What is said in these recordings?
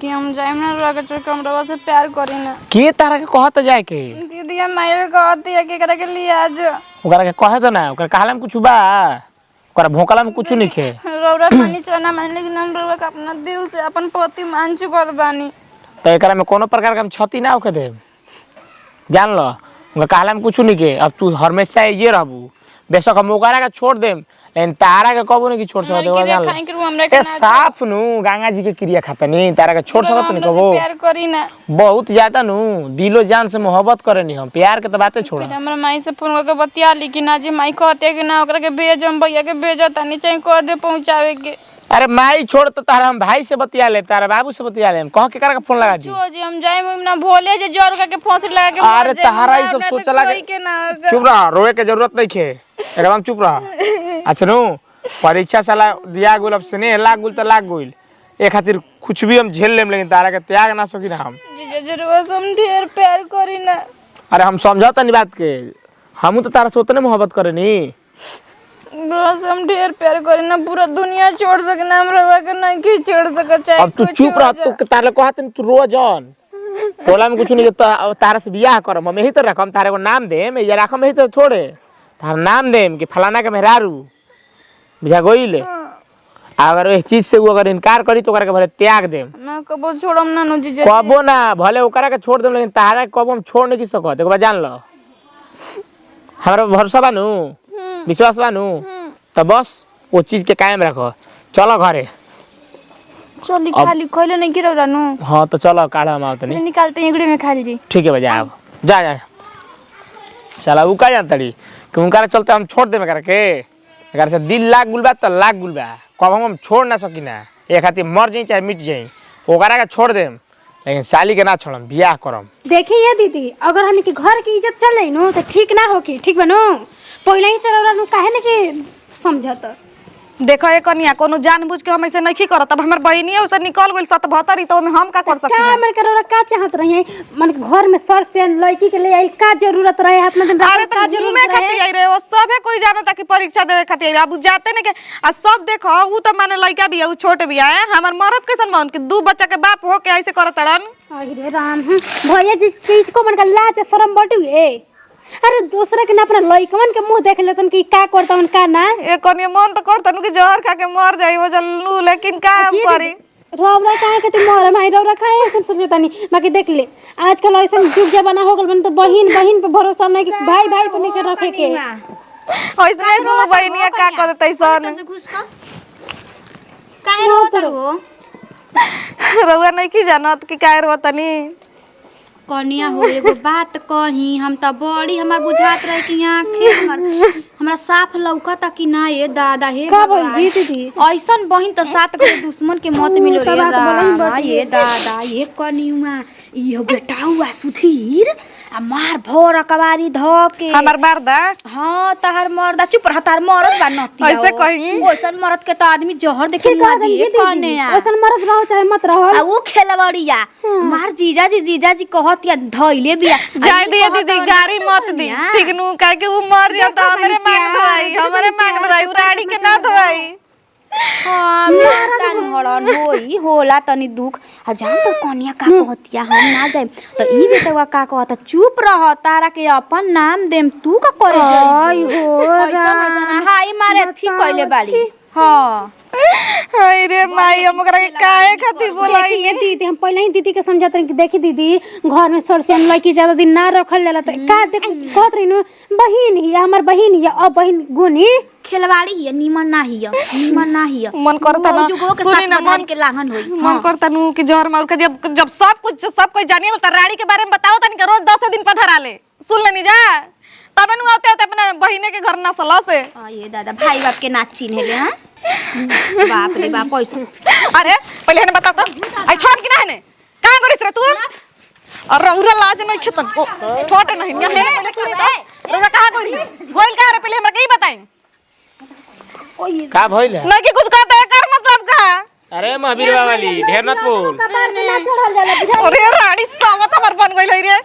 कि हम जाइम ना रह के कमरवा से प्यार करी ना के तारा के कहत जाए के दीदी हम माइल कहती है कि करे के लिए आज ओकरा के कहे तो ना ओकरा कहला में कुछ बा ओकरा भोकला में कुछ नहीं खे रौरा पानी चना मान लेकिन हम रौरा के अपना दिल से अपन पति मान चुकल बानी तो एकरा में कोनो प्रकार का क्षति ना होके दे जान लो उनका कहला में कुछ नहीं के अब तू हमेशा ये रहबू बेशक हम ओकरा के छोड़ देम लेकिन तारा के कबो नहीं छोड़ सकत हो जान लो ए साफ नु गंगा जी के क्रिया खाता नहीं तारा के छोड़ सकत नहीं कबो प्यार करी ना बहुत ज्यादा नु दिलो जान से मोहब्बत करे नहीं हम प्यार के तो बातें छोड़ हमरा माई से फोन करके बतिया ली कि ना जी माई कहते कि ना ओकरा के भेज हम भैया के भेज तनी चाहिए कह दे पहुंचावे के अरे माई छोड़ तो तारा हम भाई से बतिया ले तारा बाबू से बतिया ले कह के करा के फोन लगा दी जो जी हम जाए ना भोले जे जोर का के फांसी लगा के अरे तहारा ई सब सोचला के चुप रह रोए के जरूरत नहीं खे एकदम चुप रह अच्छा नु परीक्षा साला दिया गुल अब स्नेह लाग गुल तो लाग गुल ए खातिर कुछ भी हम झेल लेम लेकिन तारा के त्याग ना सकी ना हम जी जरूर हम ढेर प्यार करी ना अरे हम समझौता नहीं बात के हम तो तारा से उतने मोहब्बत करे नी बस हम ढेर प्यार करी ना पूरा दुनिया छोड़ सके ना हम रवा के नहीं की छोड़ सके चाहे अब तू चुप रह तू तारे कहत तू रोजन बोला में कुछ नहीं तो तारा से बियाह करम हम यही तो रखम तारे को नाम देम ये रखम यही तो छोड़े तार नाम देम कि फलाना के मेहरारू बुझा गइले अगर एक चीज से वो अगर इनकार करी तो ओकरा के भले त्याग देम ना कबो छोड़म ना नु जी कबो ना भले ओकरा के छोड़ देम लेकिन तारा के कबो हम छोड़ नहीं सकत एक बार जान लो हमरा भरोसा बानू विश्वास बानू तो बस वो चीज के कायम रखो चलो घरे चली खाली खोले नहीं गिरो रानू हां तो चलो काढ़ा हम आवतनी निकालते हैं इगड़ी में खाली जी ठीक है बजा अब जा जा साला उ का जानतड़ी कि उनका चलते हम छोड़ देबे करके अगर से दिल लाग गुलबा तो लाग गुलबा कब हम छोड़ ना सकीना ए खातिर मर जाई चाहे मिट जाई ओकरा के छोड़ देम लेकिन साली के ना छोड़म बियाह करम देखिए दीदी अगर हमनी के घर की इज्जत चल नो तो ठीक ना होकी ठीक बनो पहले ही से रौरा नु काहे न कि समझत देखो ए कनिया कोनो जानबूझ के हम ऐसे नहीं करत तब हमर बहिनी उसे निकल गइल 77 तो हम का कर सकते का हमर के रौरा का चाहत रही मन घर में सर से लड़की के ले आई का जरूरत रहे अपना दिन अरे तो घूमे खातिर आई रहे वो सबे कोई जानता कि परीक्षा देवे खातिर अब जाते ने के आ सब देखो उ तो माने लड़का भी है उ छोट भी है हमर मरद कैसन मन के दू बच्चा के बाप हो के ऐसे करत रन अरे राम भैया जी चीज को मन का लाज शर्म बटुए अरे दूसरे के ना अपना लइकवन के मुंह देख लेतन कि का करतन का ना ए कनिया मन तो करतन कि जहर खा के मर जाई हो जल्लू लेकिन का करी रौरा काहे के तुम मोर माई रौरा काहे के सोचतानी बाकी देख ले आजकल ऐसा जुग जमाना हो गल बन तो बहिन बहिन पे भरोसा नहीं कि भाई भाई पे नहीं रखे के ओइसने सुनो बहिनिया का कर देतै सन काहे रोत रो रउआ नहीं की जानत कि काहे रोतनी कनिया हो एगो बात कही हम त बड़ी हमर बुझात रहे कि आंखें हमरा साफ लौकता कि ना ये दादा हे का बोल जी दीदी ऐसन बहिन त सात के दुश्मन के मत मिलो रे रामा ये दादा ये कनिया इहो बेटाउआ सुधीर आ मार भोर कवारी ध के हमर मर्दा हां तहर मर्दा चुप रह तार मरद बा नती ऐसे कहीं ओसन मरद के त आदमी जहर देखे ना दिए कन्या ओसन मरद रहो चाहे मत रहो आ वो खेलवड़िया मार जीजाजी कहत या धइले बिया जाय दिए दीदी गाड़ी मत दी ठीक नु काहे के उ मर जाता हमरे मांग दवाई उराड़ी के ना दवाई हां तन हड़न होई होला तनी दुख आ जान तो कनिया का कहतिया हम ना जाए तो ई बेटवा का कहत चुप रह तारा के अपन नाम देम तू का करे जाई हो ऐसा हाई मारे थी कइले बाड़ी हां हाय रे माई हम ओकरा के काहे खातिर बोलाई देखिए दीदी हम पहले ही दीदी के समझाते हैं कि देखी दीदी घर में सर से हम लड़की ज्यादा दिन ना रखल जाला तो का देख कहत रही नु बहिन ही हमर बहिन ही अब बहिन गुनी खेलवाड़ी हिय निमन ना हिय मन करता ना सुनी ना मन के लागन होई मन करता नु कि जहर मार के जब सब कोई जानिए त राड़ी के बारे में बताओ तनी के रोज 10 दिन पधरा ले सुन लेनी जा तबे नु आते अपने बहिने के घर ना सला से ये दादा भाई बाप के ना चिन्हेले हां बाप रे बाप पैसा अरे पहले हने बता तो आई छोड़ के ना हने का करिस रे तू और रौरा लाज नहीं खतन को छोटे नहीं है पहले सुनी तो रौरा कहां गइल गोइल कहां रे पहले हमरा के बताई का भइल है ना कि कुछ कहता है कर मतलब का अरे महावीर वाली ढेर मत बोल। कपार से ना चढ़ल जाला बुझा अरे रानी सावत हमर बन गइल रे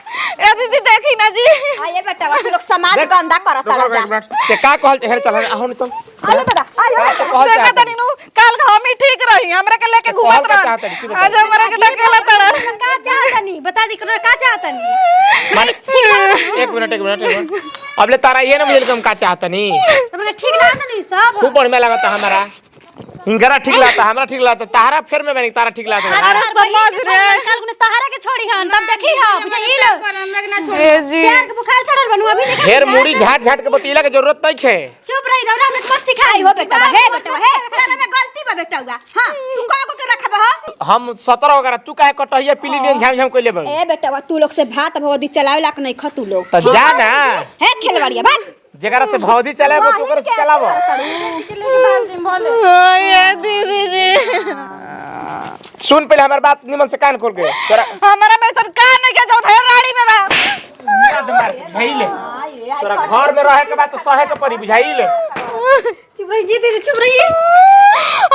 ए दीदी देखी ना जी आये बेटा तू लोग समाज गंदा करत रुको एक मिनट ते का कहल हेर चल आहो नहीं तो आयो दादा आयो देखा तनी नु काल हम ही ठीक रही हमरा के लेके घुमत रह आज हमरा के ढकेला तड़ा का चाहतनी बता दी करो का चाहतनी माने एक मिनट अब ले तारा ये ना मुझे हम का चाहतनी तुमने ठीक लागत नहीं सब खूब बढ़िया लगता हमारा हिंगरा ठीक लगता हमरा ठीक लगता तारा फेर में मैंने तारा ठीक लगता अरे समझ रे कल को तहारा के छोड़ी हन तब देखी हा बुझाइल हमरा के ना छोड़ ए जी प्यार के बुखार चढ़ल बनू अभी नहीं ढेर मुड़ी झाट के बतीला के जरूरत नहीं है। चुप रही रौरा हमने मत सिखाई हो बेटा हे तेरे में गलती बा बेटा हुआ हां तू का के रखबे हो हम 17 वगैरह तू काहे कटहिया पीली दिन झाम कइले बन ए बेटा तू लोग से भात भौदी चलावे ला नहीं ख तू लोग त जा ना है खेलवाड़िया भाग जेकरा से भौदी चलाबो तो ओकरा से चलाबो लेके भाग दिन भले ए दीदी जी सुन पहले हमार बात निमन से कान खोल के तोरा हमरा में सरकार नहीं के जो ढेर रानी में बा बुझाइले तोरा घर में रहे के बाद तो सहे के पड़ी बुझाइले चुप रही जी दीदी चुप रही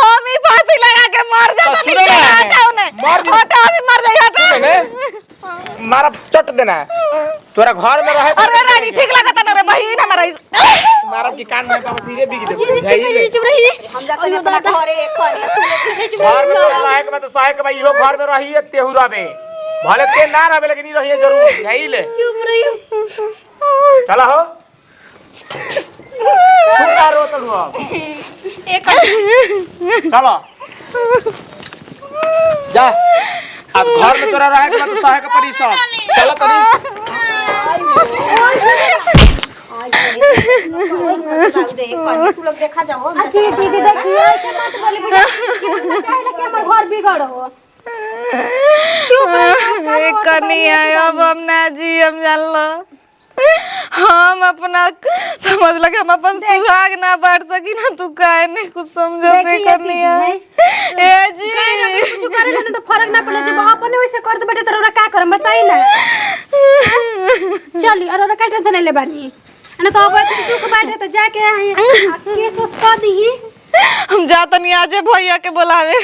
हम ही फांसी लगा के मर जा तो नीचे हटाओ ने हटाओ हम मर जाई हटाओ मारा चट देना तोरा घर में रहे अरे रानी ठीक लगता ना रे बहिन हमारा मारा की कान में का सीधे बिग दे बुझाइले चुप रही हम जाके अपना घरे खने घर में रहे के बाद तो सहे के भाई इहो घर में रही तेहू रहे भले ते ना रहे लेकिन ई रही जरूर बुझाइले चुप रही चला हो तू का रो तो अब एक चलो जा अब घर में तोरा रहे के बाद तो सहे के पड़ी सब चलो तनी तू लोग देखा जाओ दीदी देखिए ऐसे मत बोली बुझा चाहे कि हमर घर बिगड़ हो एक कनिया अब हम ना जी हम जान लो हम अपना समझ लगे हम अपन सुहाग ना बांट सकी ना तू काहे नहीं कुछ समझते कनिया ए जी कुछ करे ना तो फर्क ना पड़े जब अपने वैसे कर दे बेटे तोरा का करम बताई ना चली और का टेंशन ले बानी ना तो अब दुख बाटे तो जाके केस उस कर दी हम जातनी आजे भैया के बुलावे